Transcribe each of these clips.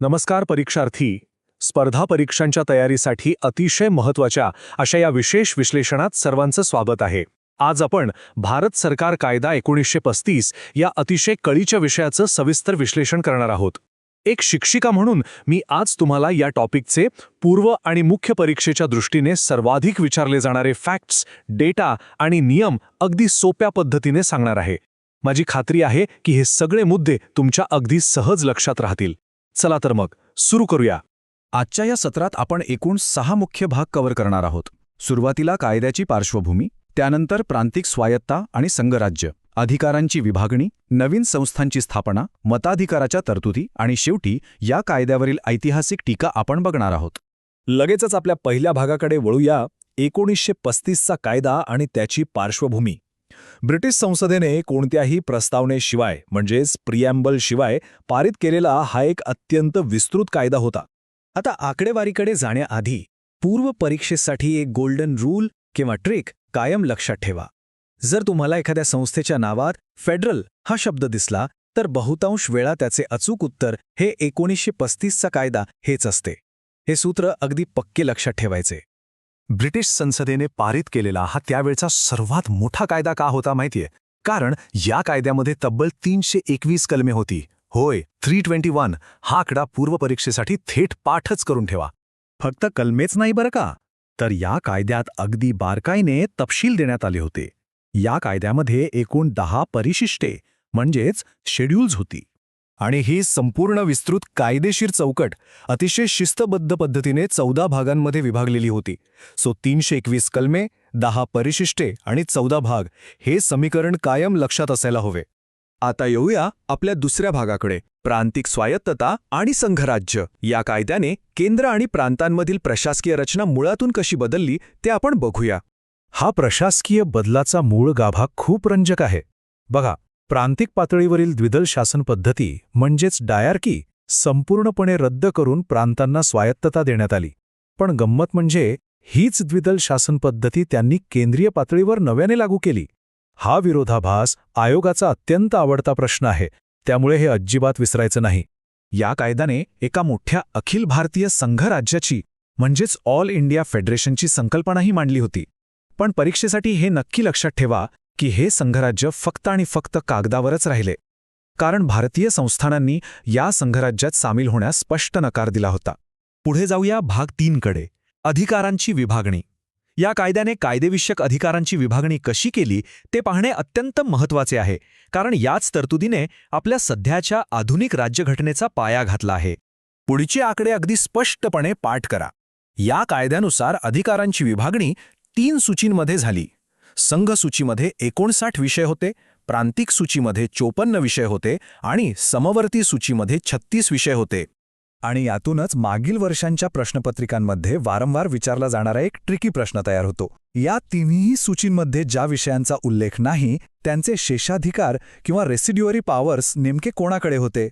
नमस्कार परीक्षार्थी. स्पर्धा परीक्षांच्या तयारीसाठी अतिशय महत्त्वाच्या अशा या विशेष विश्लेषणात सर्वांचं स्वागत आहे. आज आपण भारत सरकार कायदा 1935 या अतिशय कळीच्या विषयाचं सविस्तर विश्लेषण करणार आहोत. एक शिक्षिका म्हणून मी आज तुम्हाला या टॉपिकचे पूर्व आणि मुख्य परीक्षेच्या दृष्टीने सर्वाधिक विचारले जाणारे फॅक्ट्स, डेटा आणि नियम अगदी सोप्या पद्धतीने सांगणार आहे. माझी खात्री आहे की हे सगळे मुद्दे तुमच्या अगदी सहज लक्षात राहतील. चला तर मग सुरू करूया. आजच्या या सत्रात आपण एकूण 6 मुख्य भाग कव्हर करणार आहोत. सुरुवातीला कायद्याची पार्श्वभूमी, त्यानंतर प्रांतिक स्वायत्ता आणि संघराज्य, अधिकारांची विभागणी, नवीन संस्थांची स्थापना, मताधिकाराच्या तरतुदी आणि शेवटी या कायद्यावरील ऐतिहासिक टीका आपण बघणार आहोत. लगेचच आपल्या पहिल्या भागाकडे वळूया. 1935चा कायदा आणि त्याची पार्श्वभूमी. ब्रिटिश संसदेने कोणत्याही प्रस्तावनेशिवाय म्हणजेच प्रिॲम्बल शिवाय पारित केलेला हा एक अत्यंत विस्तृत कायदा होता. आता आकडेवारीकडे जाण्याआधी पूर्व परीक्षेसाठी एक गोल्डन रूल किंवा ट्रिक कायम लक्षात ठेवा. जर तुम्हाला एखाद्या संस्थेच्या नावात फेडरल हा शब्द दिसला तर बहुतांश वेळा त्याचे अचूक उत्तर हे 1935चा कायदा हेच असते. हे सूत्र अगदी पक्के लक्षात ठेवायचे. ब्रिटिश संसदेने पारित केलेला हा त्यावेळचा सर्वात मोठा कायदा का होता माहितीये? कारण या कायद्यामध्ये तब्बल 321 कलमे होती. होय, 321 हा आकडा पूर्व परीक्षेसाठी थेट पाठच करून ठेवा. फक्त कलमेच नाही बरं का, तर या कायद्यात अगदी बारकाईने तपशील देण्यात आले होते. या कायद्यामध्ये एकूण 10 परिशिष्टे म्हणजेच शेड्यूल्स होती. आणि ही संपूर्ण विस्तृत कायदेशीर चौकट अतिशय शिस्तबद्ध पद्धतीने 14 भागांमध्ये विभागलेली होती. 321 कलमे, 10 परिशिष्टे आणि 14 भाग हे समीकरण कायम लक्षात असायला हवे. आता येऊया आपल्या दुसऱ्या भागाकडे, प्रांतिक स्वायत्तता आणि संघराज्य. या कायद्याने केंद्र आणि प्रांतांमधील प्रशासकीय रचना मुळातून कशी बदलली ते आपण बघूया. हा प्रशासकीय बदलाचा मूळ गाभा खूप रंजक आहे. बघा, प्रांतिक पातळीवरील द्विदल शासन पद्धती म्हणजेच डायर्की संपूर्णपणे रद्द करून प्रांतांना स्वायत्तता देण्यात आली. पण गंमत म्हणजे हीच द्विदल शासन पद्धती त्यांनी केंद्रीय पातळीवर नव्याने लागू केली. हा विरोधाभास आयोगाचा अत्यंत आवडता प्रश्न आहे, त्यामुळे हे अजिबात विसरायचं नाही. या कायद्याने एका मोठ्या अखिल भारतीय संघराज्याची म्हणजेच ऑल इंडिया फेडरेशनची संकल्पनाही मांडली होती. पण परीक्षेसाठी हे नक्की लक्षात ठेवा की हे संघराज्य फक्त आणि फक्त कागदावरच राहिले, कारण भारतीय संस्थानांनी या संघराज्यात सामील होण्यास स्पष्ट नकार दिला होता. पुढे जाऊया भाग 3 कडे, अधिकारांची विभागणी. या कायद्याने कायदेविषयक अधिकारांची विभागणी कशी केली ते पाहणे अत्यंत महत्त्वाचे आहे, कारण याच तरतुदीने आपल्या सध्याच्या आधुनिक राज्यघटनेचा पाया घातला आहे. पुढचे आकडे अगदी स्पष्टपणे पाठ करा. या कायद्यानुसार अधिकारांची विभागणी 3 सूचींमध्ये झाली. संघ सूचीमध्ये 59 विषय होते, प्रांतिक सूचीमध्ये 54 विषय होते आणि समवर्ती सूचीमध्ये 36 विषय होते. आणि यातूनच मागील वर्षांच्या प्रश्नपत्रिकांमध्ये वारंवार विचारला जाणारा एक ट्रिकी प्रश्न तयार होतो. या तिन्ही सूचींमध्ये ज्या विषयांचा उल्लेख नाही त्यांचे शेषाधिकार किंवा रेसिड्युअरी पॉवर्स नेमके कोणाकडे होते?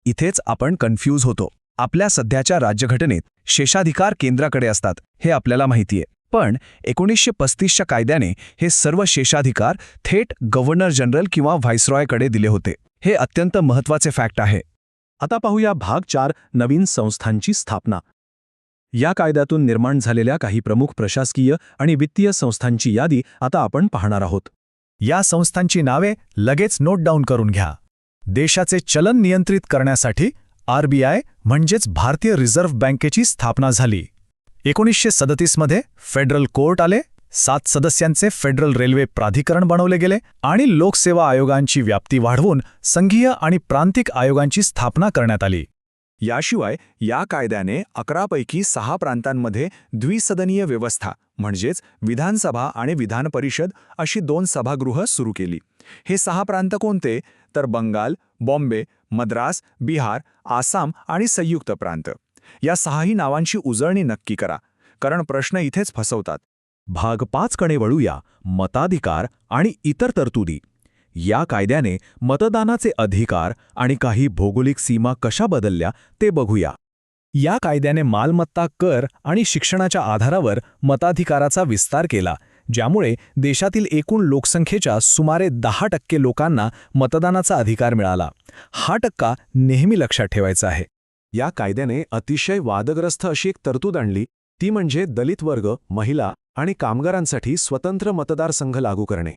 इथेच आपण कन्फ्यूज होतो. आपल्या सध्याच्या राज्यघटनेत शेषाधिकार केंद्राकडे असतात हे आपल्याला माहितीये, पण 1935च्या कायद्याने हे सर्व शेषाधिकार थेट गव्हर्नर जनरल किंवा व्हाईसरॉयकडे दिले होते. हे अत्यंत महत्त्वाचे फॅक्ट आहे. आता पाहूया भाग 4, नवीन संस्थांची स्थापना. या कायद्यातून निर्माण झालेल्या काही प्रमुख प्रशासकीय आणि वित्तीय संस्थांची यादी आता आपण पाहणार आहोत. या संस्थांची नावे लगेच नोट डाऊन करून घ्या. देशाचे चलन नियंत्रित करण्यासाठी RBI म्हणजेच भारतीय रिझर्व्ह बँकेची स्थापना झाली. 1937 मध्ये फेडरल कोर्ट आले, 7 सदस्यांचे फेडरल रेल्वे प्राधिकरण बनवले गेले आणि लोकसेवा आयोगांची व्याप्ती वाढवून संघीय आणि प्रांतिक आयोगांची स्थापना करण्यात आली. याशिवाय या कायद्याने 11 पैकी 6 प्रांतांमध्ये द्विसदनीय व्यवस्था म्हणजेच विधानसभा आणि विधान परिषद अशी 2 सभागृह सुरू केली. हे 6 प्रांत कोणते? तर बंगाल, बॉम्बे, मद्रास, बिहार, आसाम आणि संयुक्त प्रांत. या 6ही नावांची उजळणी नक्की करा, कारण प्रश्न इथेच फसवतात. भाग 5 कडे वळूया, मताधिकार आणि इतर तरतुदी. या कायद्याने मतदानाचे अधिकार आणि काही भौगोलिक सीमा कशा बदलल्या ते बघूया. या कायद्याने मालमत्ता कर आणि शिक्षणाच्या आधारावर मताधिकाराचा विस्तार केला, ज्यामुळे देशातील एकूण लोकसंख्येच्या सुमारे 10% लोकांना मतदानाचा अधिकार मिळाला. हा टक्का नेहमी लक्षात ठेवायचा आहे. या कायद्याने अतिशय वादग्रस्त अशी एक तरतूद आणली, ती म्हणजे दलित वर्ग, महिला आणि कामगारांसाठी स्वतंत्र मतदारसंघ लागू करणे.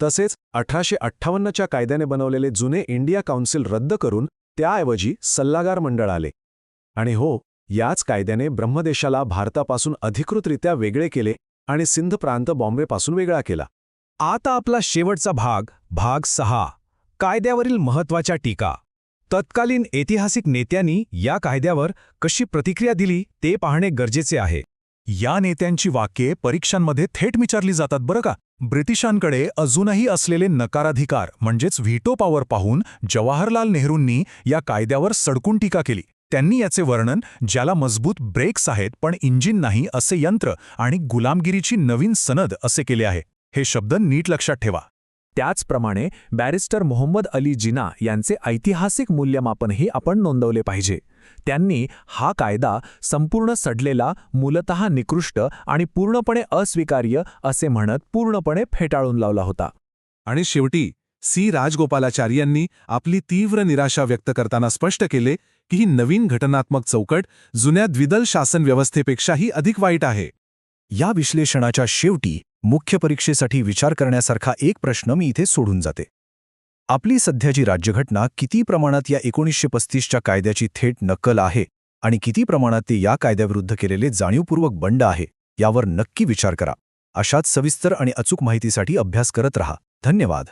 तसेच 1858च्या कायद्याने बनवलेले जुने इंडिया काउन्सिल रद्द करून त्याऐवजी सल्लागार मंडळ आले. आणि हो, याच कायद्याने ब्रह्मदेशाला भारतापासून अधिकृतरित्या वेगळे केले आणि सिंध प्रांत बॉम्बेपासून वेगळा केला. आता आपला शेवटचा भाग 6, कायद्यावरील महत्त्वाच्या टीका. तत्कालीन ऐतिहासिक नेत्यांनी या कायद्यावर कशी प्रतिक्रिया दिली ते पाहणे गरजेचे आहे. या नेत्यांची वाक्ये परीक्षांमध्ये थेट विचारली जातात बरं का. ब्रिटिशांकडे अजूनही असलेले नकाराधिकार म्हणजेच व्हीटो पॉवर पाहून जवाहरलाल नेहरूंनी या कायद्यावर सडकून टीका केली. त्यांनी याचे वर्णन, ज्याला मजबूत ब्रेक्स आहेत पण इंजिन नाही असे यंत्र आणि गुलामगिरीची नवीन सनद असे केले आहे. हे शब्द नीट लक्षात ठेवा. त्याचप्रमाणे बॅरिस्टर मोहम्मद अली जिना यांचे ऐतिहासिक मूल्यमापनही आपण नोंदवले पाहिजे. त्यांनी हा कायदा संपूर्ण सडलेला, मूलतः निकृष्ट आणि पूर्णपणे अस्वीकार्य असे म्हणत पूर्णपणे फेटाळून लावला होता. आणि शेवटी सी राजगोपालाचार्यांनी आपली तीव्र निराशा व्यक्त करताना स्पष्ट केले की ही नवीन घटनात्मक चौकट जुन्या द्विदल शासन व्यवस्थेपेक्षाही अधिक वाईट आहे. या विश्लेषणाच्या शेवटी मुख्य परीक्षेसाठी विचार करण्यासारखा एक प्रश्न मी इथे सोडून जाते. आपली सध्याची राज्यघटना किती प्रमाणात या 1935च्या कायद्याची थेट नक्कल आहे आणि किती प्रमाणात ते या कायद्याविरुद्ध केलेले जाणीवपूर्वक बंड आहे, यावर नक्की विचार करा. अशाच सविस्तर आणि अचूक माहितीसाठी अभ्यास करत रहा. धन्यवाद.